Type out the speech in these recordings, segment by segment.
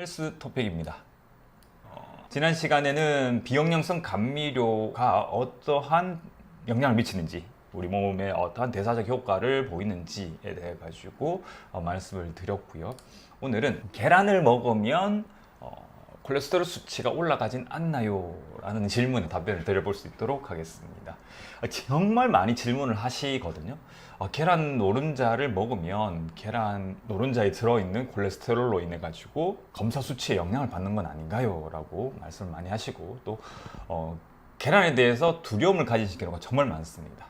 헬스 토픽입니다. 지난 시간에는 비영양성 감미료가 어떠한 영향을 미치는지, 우리 몸에 어떠한 대사적 효과를 보이는지에 대해 가지고 말씀을 드렸고요. 오늘은 계란을 먹으면 콜레스테롤 수치가 올라가진 않나요? 라는 질문에 답변을 드려볼 수 있도록 하겠습니다. 정말 많이 질문을 하시거든요. 계란 노른자를 먹으면 계란 노른자에 들어있는 콜레스테롤로 인해 가지고 검사 수치에 영향을 받는 건 아닌가요? 라고 말씀을 많이 하시고, 또 계란에 대해서 두려움을 가지신 경우가 정말 많습니다.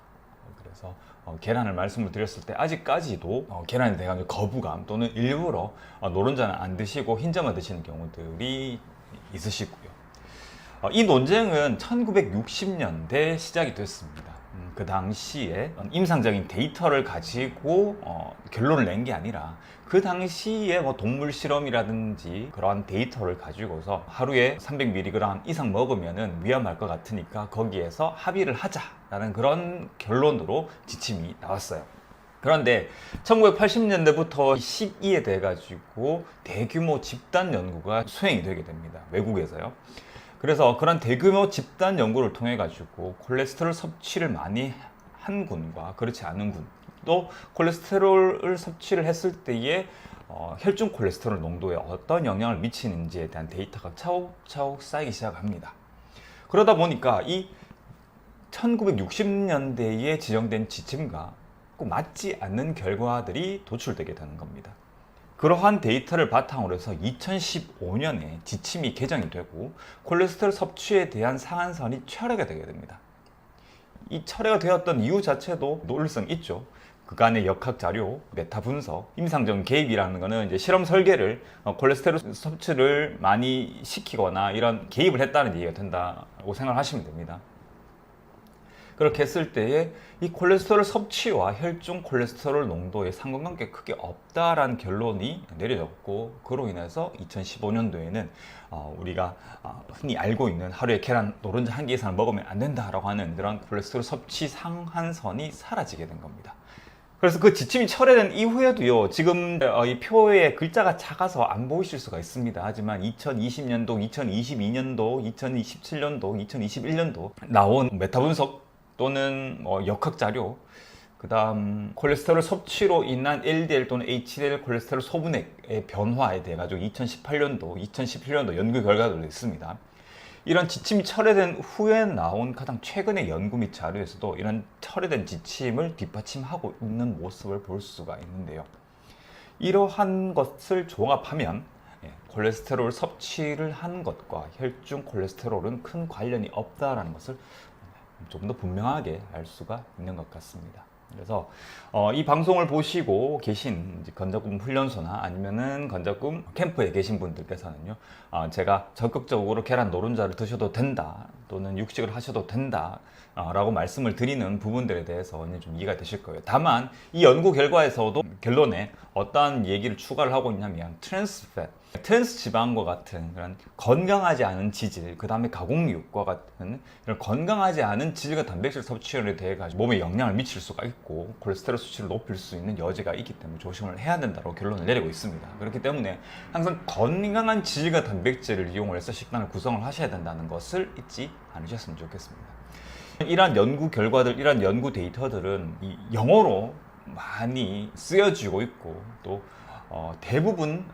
그래서 계란을 말씀을 드렸을 때 아직까지도 계란에 대한 거부감 또는 일부러 노른자는 안 드시고 흰자만 드시는 경우들이 있으시고요. 이 논쟁은 1960년대 시작이 됐습니다. 그 당시에 임상적인 데이터를 가지고 결론을 낸 게 아니라, 그 당시에 동물 실험이라든지 그러한 데이터를 가지고서 하루에 300mg 이상 먹으면 위험할 것 같으니까 거기에서 합의를 하자라는 그런 결론으로 지침이 나왔어요. 그런데 1980년대부터 시기에 대해 가지고 대규모 집단 연구가 수행이 되게 됩니다. 외국에서요. 그래서 그런 대규모 집단 연구를 통해 가지고 콜레스테롤 섭취를 많이 한 군과 그렇지 않은 군, 또 콜레스테롤을 섭취를 했을 때에 혈중 콜레스테롤 농도에 어떤 영향을 미치는지에 대한 데이터가 차곡차곡 쌓이기 시작합니다. 그러다 보니까 이 1960년대에 지정된 지침과 맞지 않는 결과들이 도출되게 되는 겁니다. 그러한 데이터를 바탕으로 해서 2015년에 지침이 개정이 되고 콜레스테롤 섭취에 대한 상한선이 철회가 되게 됩니다. 이 철회가 되었던 이유 자체도 논리성이 있죠. 그간의 역학 자료, 메타 분석, 임상적 개입이라는 것은 이제 실험 설계를 콜레스테롤 섭취를 많이 시키거나 이런 개입을 했다는 얘기가 된다고 생각하시면 됩니다. 그렇게 했을 때에 이 콜레스테롤 섭취와 혈중 콜레스테롤 농도의 상관관계 크게 없다라는 결론이 내려졌고, 그로 인해서 2015년도에는 우리가 흔히 알고 있는 하루에 계란 노른자 한 개 이상을 먹으면 안 된다라고 하는 그런 콜레스테롤 섭취 상한선이 사라지게 된 겁니다. 그래서 그 지침이 철회된 이후에도요, 지금 이 표에 글자가 작아서 안 보이실 수가 있습니다. 하지만 2020년도, 2022년도, 2027년도, 2021년도 나온 메타 분석 또는 역학 자료, 그 다음 콜레스테롤 섭취로 인한 LDL 또는 HDL 콜레스테롤 소분액의 변화에 대해 가지고 2018년도, 2017년도 연구 결과들도 있습니다. 이런 지침이 철회된 후에 나온 가장 최근의 연구 및 자료에서도 이런 철회된 지침을 뒷받침하고 있는 모습을 볼 수가 있는데요. 이러한 것을 종합하면 콜레스테롤 섭취를 한 것과 혈중 콜레스테롤은 큰 관련이 없다라는 것을 좀 더 분명하게 알 수가 있는 것 같습니다. 그래서 이 방송을 보시고 계신 건자꿈 훈련소나 아니면은 건자꿈 캠프에 계신 분들께서는요, 제가 적극적으로 계란 노른자를 드셔도 된다 또는 육식을 하셔도 된다 라고 말씀을 드리는 부분들에 대해서 좀 이해가 되실 거예요. 다만 이 연구 결과에서도 결론에 어떠한 얘기를 추가를 하고 있냐면, 트랜스 지방과 같은 그런 건강하지 않은 지질, 그 다음에 가공육과 같은 이런 건강하지 않은 지질과 단백질 섭취에 대해 가지고 몸에 영향을 미칠 수가 있고 콜레스테롤 수치를 높일 수 있는 여지가 있기 때문에 조심을 해야 된다고 결론을 내리고 있습니다. 그렇기 때문에 항상 건강한 지질과 단백질을 이용을 해서 식단을 구성을 하셔야 된다는 것을 잊지 않으셨으면 좋겠습니다. 이러한 연구 결과들, 이러한 연구 데이터들은 이 영어로 많이 쓰여지고 있고, 또 대부분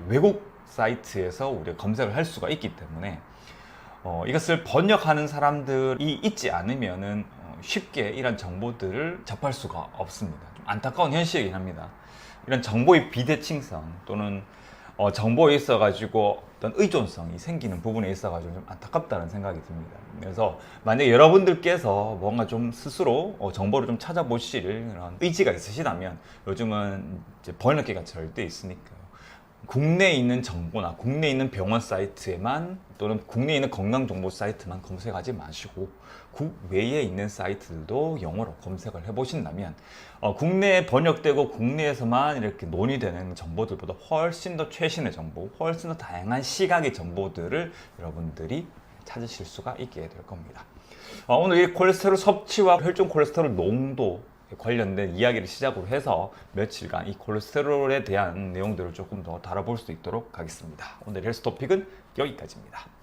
외국 사이트에서 우리가 검색을 할 수가 있기 때문에 이것을 번역하는 사람들이 있지 않으면은 쉽게 이런 정보들을 접할 수가 없습니다. 좀 안타까운 현실이긴 합니다. 이런 정보의 비대칭성 또는 정보에 있어가지고 어떤 의존성이 생기는 부분에 있어가지고 좀 안타깝다는 생각이 듭니다. 그래서 만약에 여러분들께서 뭔가 좀 스스로 정보를 좀 찾아보실 그런 의지가 있으시다면, 요즘은 이제 번역기가 절대 있으니까요. 국내에 있는 정보나 국내에 있는 병원 사이트에만 또는 국내에 있는 건강정보 사이트만 검색하지 마시고 국외에 있는 사이트들도 영어로 검색을 해보신다면 국내에 번역되고 국내에서만 이렇게 논의되는 정보들보다 훨씬 더 최신의 정보, 훨씬 더 다양한 시각의 정보들을 여러분들이 찾으실 수가 있게 될 겁니다. 오늘 이 콜레스테롤 섭취와 혈중 콜레스테롤 농도 관련된 이야기를 시작으로 해서 며칠간 이 콜레스테롤에 대한 내용들을 조금 더 다뤄볼 수 있도록 하겠습니다. 오늘 헬스 토픽은 여기까지입니다.